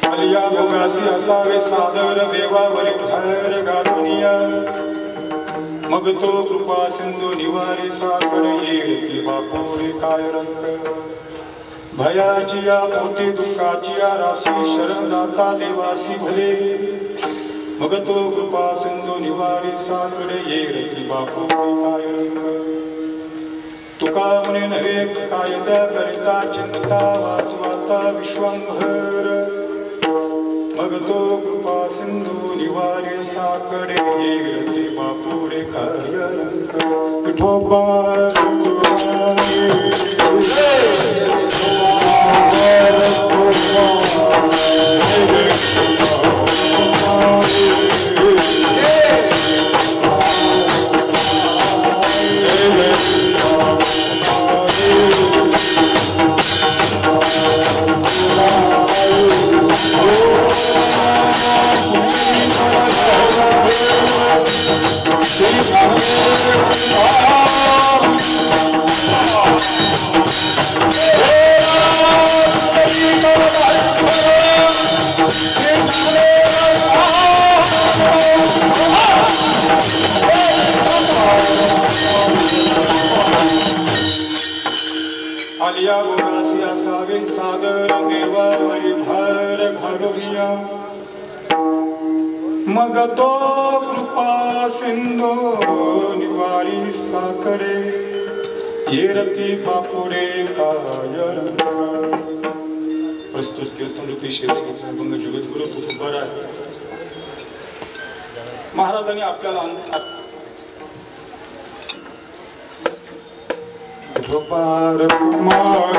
आलिया भोगासी असावे सादर देवावरी भर गारुनिया मग तो कृपा सिंधू निवारे सागर येईल की बापोरे काय रंग भयाची या मोठी दुःखाची या राशी शरण दाता देवासी भले मग तो कृपा सिंधू निवारे सागर येईल की बापोरे काय रंग तुका म्हणे नव्हे काय त्या करिता चिंता वाचवाता विश्वंभर मग तो कृपा सिंधू निवारे साकडे येईल बापुरे काय रंग विठोबा आलिया बोगासी असावे सागर देवावरी भर घालूया मग तो कृपा सिंधू निवारी साकडे येरती बापुरे काय रंग प्रस्तुत कीर्तन रूपी शेवटभंग जगद्गुरु तुकोबारा महाराजांनी आपल्याला गोपाल कुमार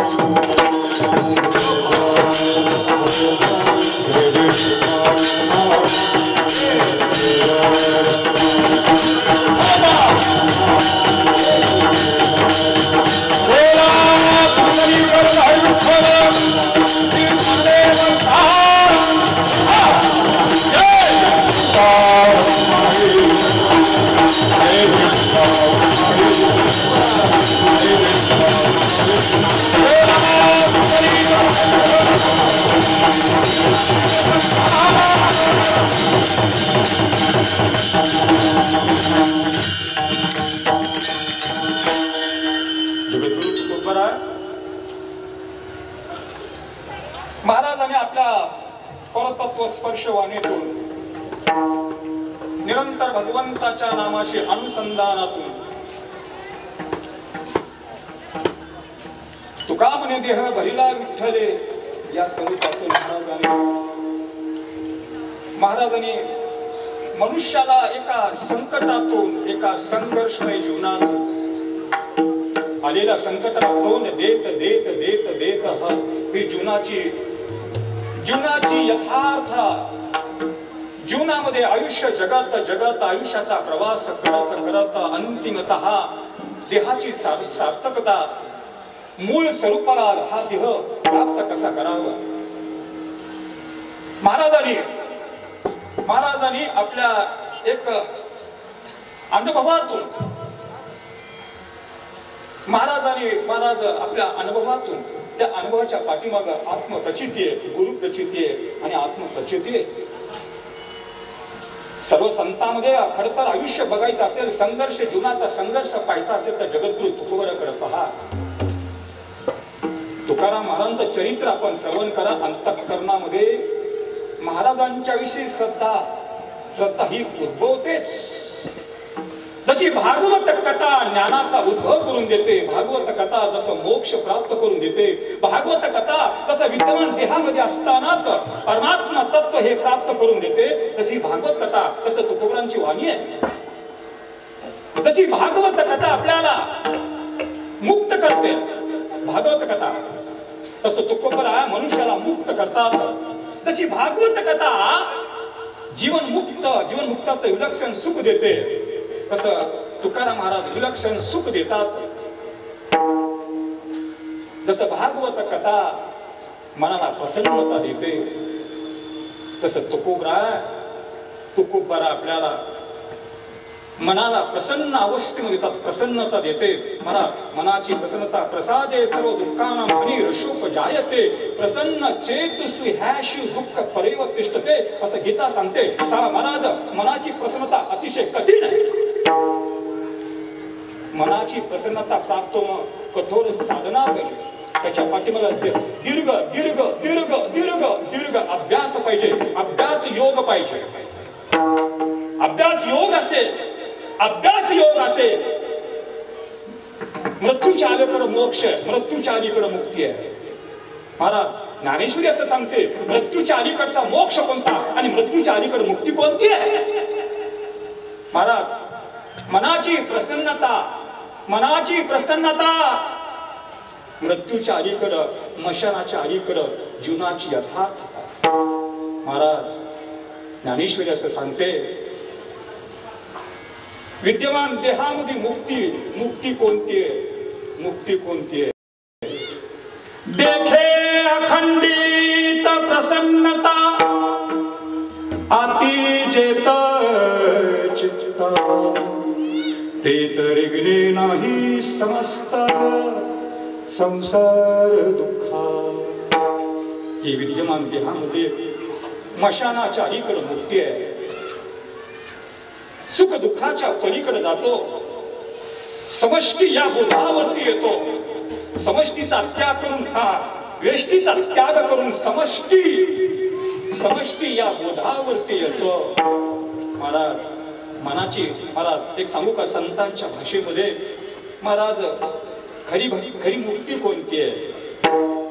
महाराजांनी आपल्या परतत्व स्पर्शवाणीतून निरंतर भगवंताच्या नामाशी अनुसंधानातून तुका म्हणे देह भरिला विठ्ठले या स्वरूपातून महाराजांनी मनुष्याला एका संकटातून एका संघर्षमय जीवनातून आलेल्या संकटातून देत देत देत देत ही जीवनाची यथार्थ जीवनामध्ये आयुष्य जगत जगत आयुष्याचा प्रवास करत करत अंतिमतः देहाची सार्थकता मूळ स्वरूपाला हा देह प्राप्त कसा करावा महाराजांनी आपल्या एक अनुभवातून महाराज आपल्या अनुभवातून त्या अनुभवाच्या पाठीमाग आत्मप्रचिती आहे, गुरुप्रचिती आहे आणि आत्मप्रचिती आहे. सर्व संतांमध्ये खरं तर आयुष्य बघायचं असेल, संघर्ष जीवनाचा संघर्ष पाहायचा असेल तर जगद्गुरु तुकोबाराकडे पहा. तुकाराम महाराजांचं चरित्र आपण श्रवण करा. अंतःकरणामध्ये महाराजांच्या विषयी श्रद्धा ही उद्भवतेच. जशी भागवत कथा ज्ञानाचा उद्भव करून देते, भागवत कथा जसं मोक्ष प्राप्त करून देते, भागवत कथा जसं विद्यमान देहामध्ये असतानाच परमात्मा तत्व हे प्राप्त करून देते, तशी भागवत कथा तसं तुकोबारांची वाणी आहे. जशी भागवत कथा आपल्याला मुक्त करते, भागवत कथा तसं तुकोबारा मनुष्याला मुक्त करतात. तशी भागवत कथा जीवनमुक्ताचं विलक्षण सुख देते, तसं तुकाराम महाराज विलक्षण सुख देतात. जसं भागवत कथा मनाला प्रसन्नता देते, तसं तुकोबारा आपल्याला मनाला प्रसन्न अवस्थेमध्ये प्रसन्नता देते. मला मनाची प्रसन्नता प्रसादे सर्व दुःखानां हानिरशोपजायते. प्रसन्न चेतसु ह्याशु दुःख परेव तिष्ठते असं गीता सांगते. महाराज मनाची प्रसन्नता अतिशय कठीण आहे. मनाची प्रसन्नता प्राप्त कठोर साधना पाहिजे. त्याच्या पाठीमागे दीर्घ दीर्घ दीर्घ दीर्घ दीर्घ अभ्यास पाहिजे. अभ्यास योग पाहिजे. अभ्यास योग असेल मृत्यूच्या अलीकडे मोक्ष आहे, मृत्यूच्या अलीकडे मुक्ती आहे. महाराज ज्ञानेश्वरी असं सांगते, मृत्यूच्या अलीकडचा मोक्ष कोणता आणि मृत्यूच्या अलीकडे मुक्ती कोणती आहे. महाराज मनाची प्रसन्नता मृत्यूच्या अलीकडं मशानाच्या अलीकडं जीवनाची यथार्थ. महाराज ज्ञानेश्वरी असं सांगते, विद्यमान देहामध्ये मुक्ती कोणती आहे. देखे अखंडित प्रसन्नता अतिजेत चित्ता ते तरिग्ने नाही समस्त संसार दुःखा. ही विद्यमान देहामध्ये मशानाच्या अलीकडे मुक्ती आहे. सुख दुःखाच्या पलीकडे जातो. समष्टी या बोधावरती येतो. समष्टीचा त्याग करून व्यष्टीचा त्याग करून समष्टी या बोधावरती येतो. महाराज महाराज एक सांगू का, संतांच्या भाषेमध्ये महाराज खरी मुक्ती कोणती आहे.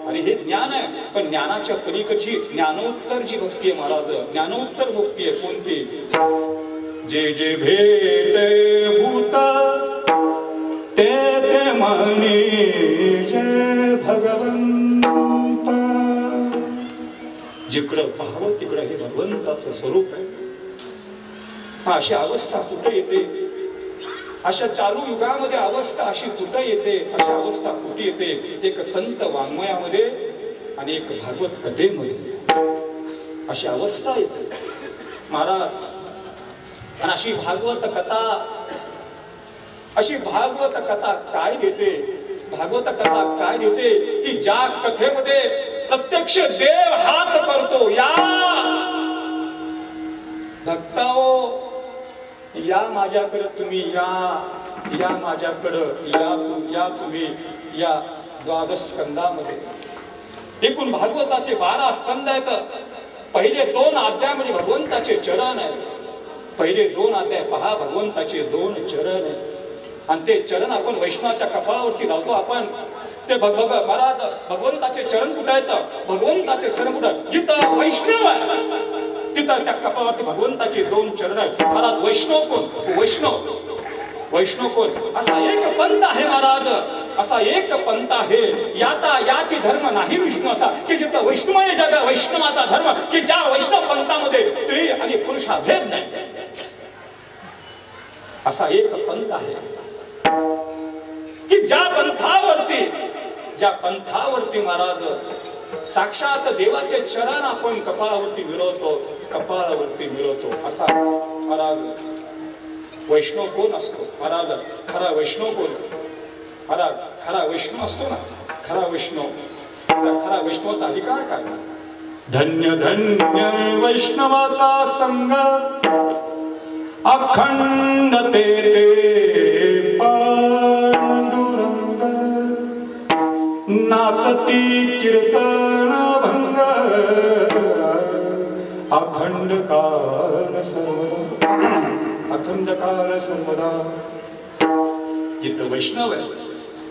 आणि हे ज्ञान आहे, पण ज्ञानाच्या पलीकडची ज्ञानोत्तर जी भक्ती आहे. महाराज ज्ञानोत्तर भक्ती आहे कोणती. जे जे भेटे भूत ते ते म्हणे जय भगवंत. जिकडं पाहावं तिकडं हे भगवंताचं स्वरूप आहे. अशी अवस्था कुठे येते. अशा चालू युगामध्ये अवस्था अशी कुठे येते. अशा अवस्था कुठे येते. एक संत वाङ्मयामध्ये आणि एक भागवत कथेमध्ये अशी अवस्था येते. महाराज आणि अशी भागवत कथा काय देते. भागवत कथा काय देते की ज्या कथेमध्ये प्रत्यक्ष देव हात करतो. या भक्ताओ या माझ्याकडे तुम्ही या माझ्याकडे या तुम्ही या द्वादश स्कंदामध्ये एकूण भागवताचे 12 स्कंद आहेत. पहिले 2 अध्यायामध्ये भगवंताचे चरण आहेत. पहिले 2 अध्याय पहा, भगवंताचे 2 चरण आहेत. आणि ते चरण आपण वैष्णवाच्या कपाळावरती लावतो. आपण ते महाराज भगवंताचे चरण कुठे आहेत. भगवंताचे चरण कुठे जिथं वैष्णव आहे तिथं त्या कपाळावरती भगवंताचे 2 चरण आहेत. महाराज वैष्णव कोण. वैष्णव कोण. असा एक पंथ आहे महाराज. असा एक पंथ आहे. याती धर्म नाही विष्णू असा की जिथं वैष्णवय जग वैष्णवाचा धर्म की ज्या वैष्णव पंथामध्ये स्त्री आणि पुरुष हा भेद नाही. असा एक पंथ आहे की ज्या पंथावरती महाराज साक्षात देवाचे चरण आपण कपाळावरती मिळवतो. असा महाराज वैष्णव कोण असतो. महाराज खरा वैष्णव कोण. महाराज खरा वैष्णव असतो ना. खरा वैष्णवाचा अधिकार काय. धन्य धन्य वैष्णवाचा संग अखंड ते पांडुरंग नाचती कीर्तन भंग अखंड काल सर्वदा. जिथं वैष्णव आहे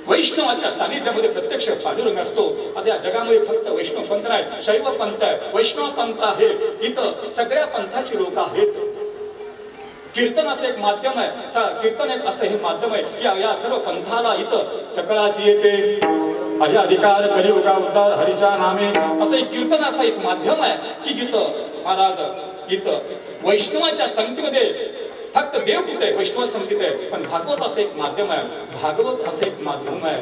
वैष्णवाच्या सानिध्यामध्ये प्रत्यक्ष पांडुरंग असतो. आता या जगामध्ये फक्त वैष्णव पंथ आहे. शैव पंथ आहे, वैष्णव पंथ आहे. इथं सगळ्या पंथाची लोक आहेत. कीर्तन असं एक माध्यम आहे. कीर्तन एक असं हे माध्यम आहे की या सर्व पंथाला इथं सकळाशी येते. हरि अधिकार कलियुगा उद्धार हरीच्या नामे असं एक कीर्तन असं एक माध्यम आहे की जिथं महाराज इथं वैष्णवाच्या संगतीमध्ये फक्त देव कुठे वैष्णव संगीत आहे. पण भागवत असं एक माध्यम आहे. भागवत असं एक माध्यम आहे.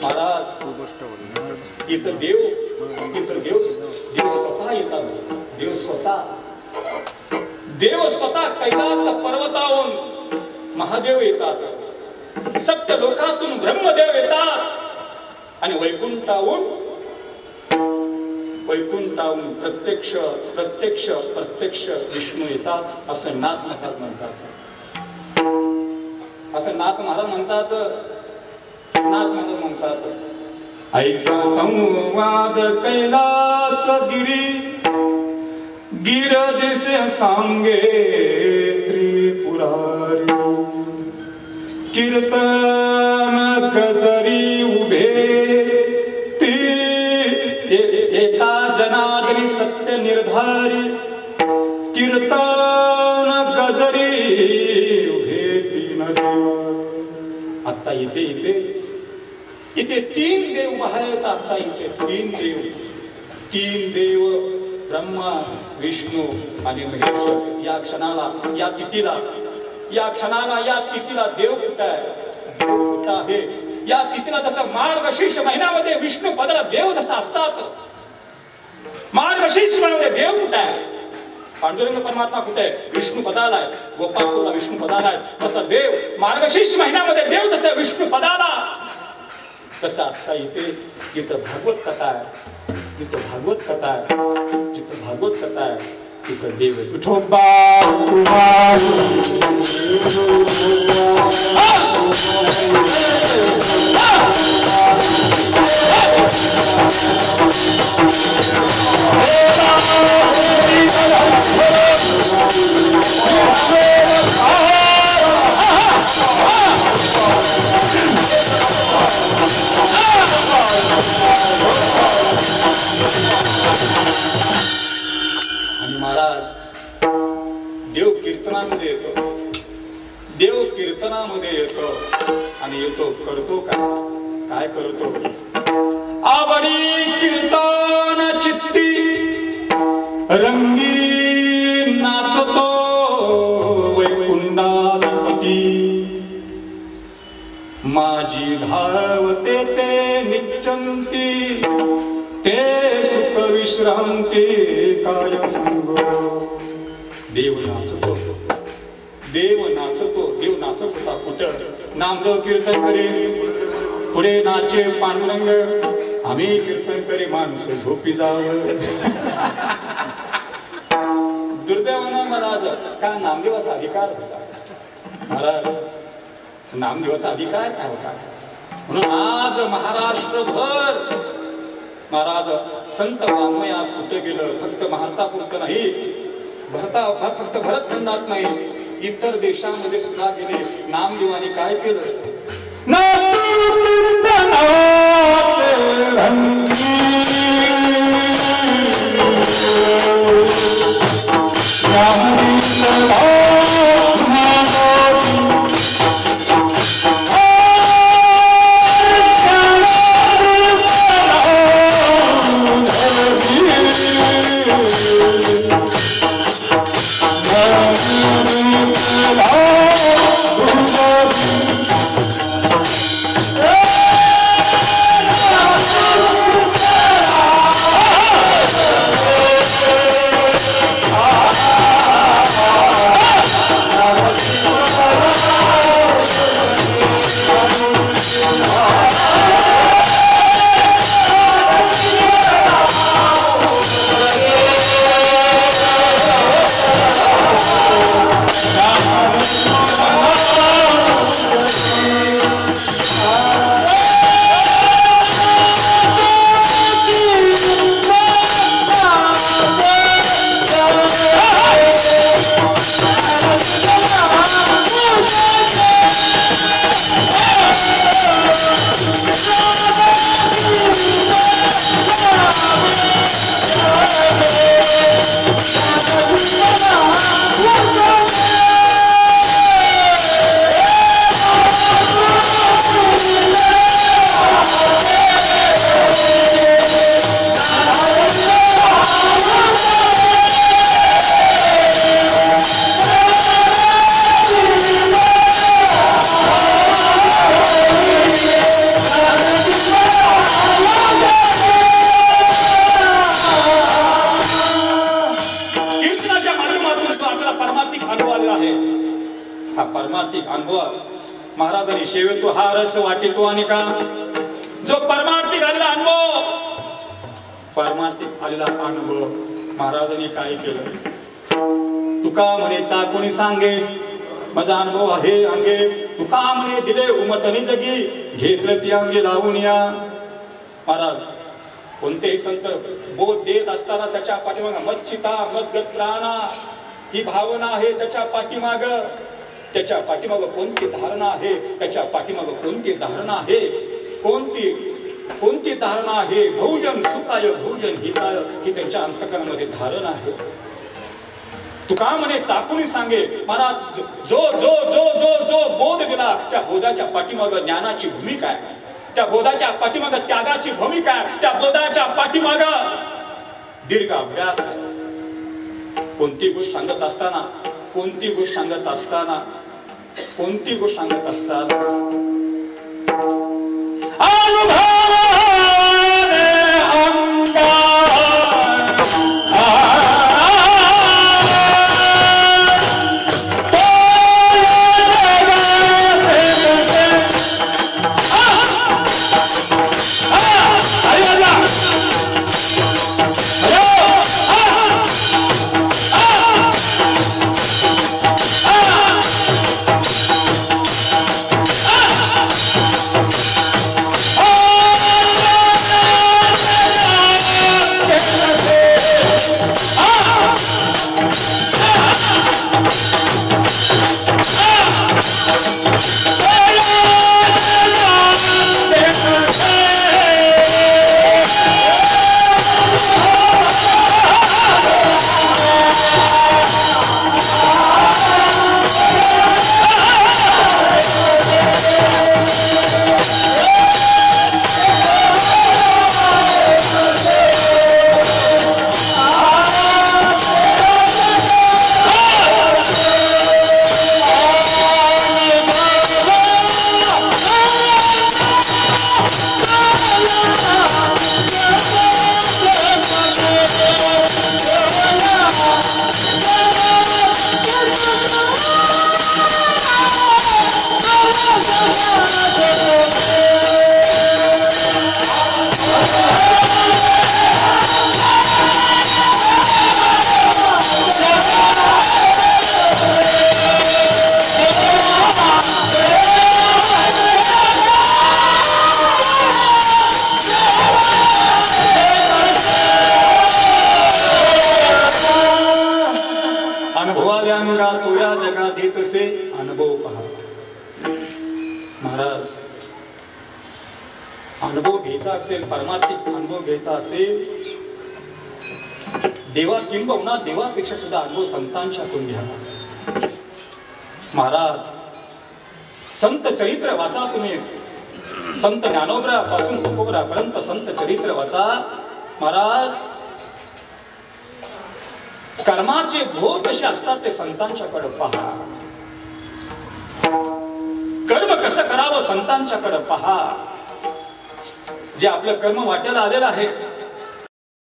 महाराज इथं देव स्वतः येतात. देव स्वतः देव स्वतः कैलास पर्वतावरून महादेव येतात, सत्य लोकातून ब्रह्मदेव येतात आणि वैकुंठावरून प्रत्यक्ष प्रत्यक्ष प्रत्यक्ष विष्णू येतात असं नाथ महाराज म्हणतात. असं नाथ महाराज म्हणतात. नाथ महाराज म्हणतात ऐसा संवाद कैलास गिरी गिरजसे सांगे त्रिपुरारी कीर्तन गजरी उभे एका जनादरी सत्य निर्धारी कीर्तन गजरी उभे तीन देव. आता इथे तीन देव आहेत. आता इथे तीन देव ब्रह्मा विष्णू आणि महेश. या क्षणाला या तिथीला देव कुठं आहे? या तिथीला जसं मार्गशीर्ष महिन्यामध्ये विष्णू पदाला देव जसं असतात, मार्गशीर्ष महिन्यामध्ये देव कुठं आहे? पांडुरंग परमात्मा कुठे आहे? विष्णू पदाला आहे. गोपाळपूरला विष्णू पदाला आहे. तसं देव मार्गशीर्ष महिन्यामध्ये देव जसं विष्णू पदाला, तसं आता इथे जिथं भागवत कथा आहे, जिथं भागवत कथा आहे तिथं देव आहे. विठोबा आणि महाराज देव कीर्तनामध्ये येतो आणि येतो करतो काय करतो? आवडी कीर्तन चित्ती रंगी नाचतो वैकुंठाधिपती. माझी धावते ते निश्चंती ते सुख विश्रांती काय सांगो. देव नाचत होता कुठं? नामदेव कीर्तन करे, पुढे नाचे पांडुरंग, आम्ही कीर्तन करे माणूस झोपी जावं. दुर्दैवानं महाराज का नामदेवाचा अधिकार होता. महाराज नामदेवाचा अधिकार काय होता? म्हणून आज महाराष्ट्रभर महाराज संत वाङ्मय आज कुठे गेलं? फक्त भारतापुरतं नाही, फक्त भरत खंडात नाही, इतर देशामध्ये सुद्धा गेले. नामदेवाने काय केलं? महाराजांनी शेवतो हा रस वाटेतो आणि का जो परमार्थिक आलेला अनुभव, परमार्थिक आलेला अनुभव महाराजांनी काय केलं? तुका म्हणे चाकोणी सांगे माझा अनुभव आहे अंगे, तुका म्हणे दिले उमटणी जगी घेतलं ती अंगी लावून या. महाराज कोणतेही संत बोध देत असताना त्याच्या पाठीमाग मच्चिता मद्गत प्राणा ही भावना आहे, त्याच्या पाठीमाग कोणती धारणा आहे, त्याच्या पाठीमाग कोणती धारणा आहे, कोणती धारणा आहे? भोजन सुखाय भोजन हिताय ही त्यांच्या अंतकरणामध्ये धारणा आहे. तुका म्हणे चाकुनी सांगे महाराज जो जो जो जो जो बोध दिला त्या बोधाच्या पाठीमाग ज्ञानाची भूमिका आहे, त्या बोधाच्या पाठीमाग त्यागाची भूमिका आहे, त्या बोधाच्या पाठीमाग दीर्घ अभ्यास आहे. कोणती गोष्ट सांगत असताना अनुभव पहा. महाराज अनुभव घ्यायचा असेल, परमार्थिक अनुभव घ्यायचा असेल, किंबहुना देवापेक्षा सुद्धा अनुभव संतांच्याकडून घ्यावा. महाराज संत चरित्र वाचा तुम्ही, संत ज्ञानोबरापासून तुकोबरापर्यंत संत चरित्र वाचा. महाराज कर्माचे भोग कसे असतात ते संतांच्याकडे पहा. कर्म कसं करावं संतांच्याकडे पहा. जे आपलं कर्म वाट्याला आलेलं आहे